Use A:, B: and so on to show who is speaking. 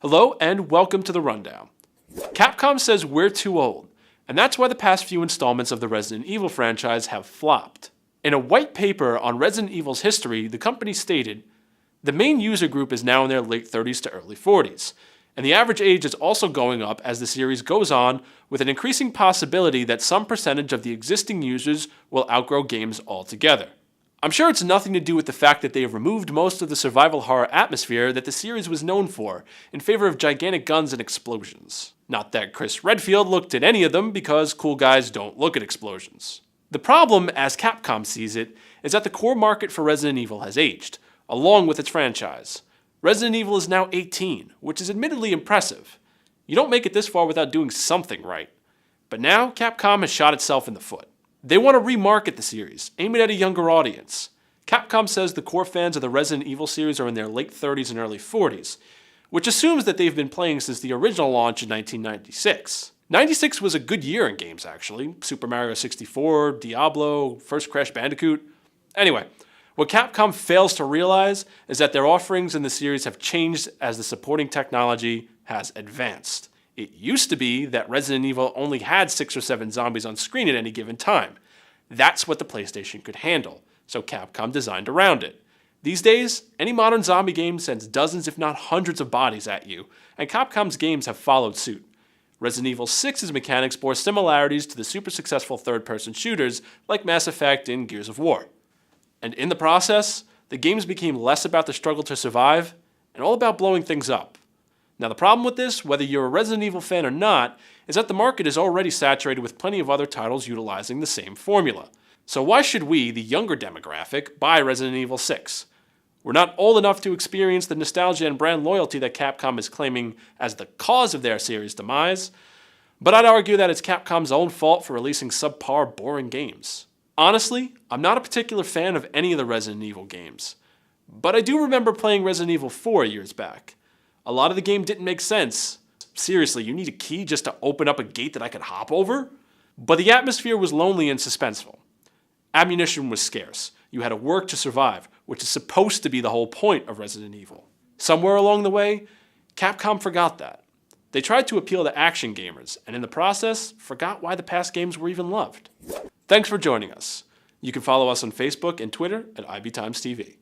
A: Hello and welcome to the Rundown. Capcom says we're too old, and that's why the past few installments of the Resident Evil franchise have flopped. In a white paper on Resident Evil's history, the company stated, the main user group is now in their late 30s to early 40s, and the average age is also going up as the series goes on, with an increasing possibility that some percentage of the existing users will outgrow games altogether. I'm sure it's nothing to do with the fact that they have removed most of the survival horror atmosphere that the series was known for, in favor of gigantic guns and explosions. Not that Chris Redfield looked at any of them, because cool guys don't look at explosions. The problem, as Capcom sees it, is that the core market for Resident Evil has aged, along with its franchise. Resident Evil is now 18, which is admittedly impressive. You don't make it this far without doing something right. But now, Capcom has shot itself in the foot. They want to remarket the series, aim it at a younger audience. Capcom says the core fans of the Resident Evil series are in their late 30s and early 40s, which assumes that they've been playing since the original launch in 1996. 96 was a good year in games, actually. Super Mario 64, Diablo, first Crash Bandicoot. Anyway, what Capcom fails to realize is that their offerings in the series have changed as the supporting technology has advanced. It used to be that Resident Evil only had 6 or 7 zombies on screen at any given time. That's what the PlayStation could handle, so Capcom designed around it. These days, any modern zombie game sends dozens if not hundreds of bodies at you, and Capcom's games have followed suit. Resident Evil 6's mechanics bore similarities to the super successful third-person shooters like Mass Effect and Gears of War. And in the process, the games became less about the struggle to survive and all about blowing things up. Now the problem with this, whether you're a Resident Evil fan or not, is that the market is already saturated with plenty of other titles utilizing the same formula. So why should we, the younger demographic, buy Resident Evil 6? We're not old enough to experience the nostalgia and brand loyalty that Capcom is claiming as the cause of their series' demise, but I'd argue that it's Capcom's own fault for releasing subpar, boring games. Honestly, I'm not a particular fan of any of the Resident Evil games, but I do remember playing Resident Evil 4 years back. A lot of the game didn't make sense. Seriously, you need a key just to open up a gate that I could hop over? But the atmosphere was lonely and suspenseful. Ammunition was scarce. You had to work to survive, which is supposed to be the whole point of Resident Evil. Somewhere along the way, Capcom forgot that. They tried to appeal to action gamers, and in the process, forgot why the past games were even loved. Thanks for joining us. You can follow us on Facebook and Twitter at IBTimesTV.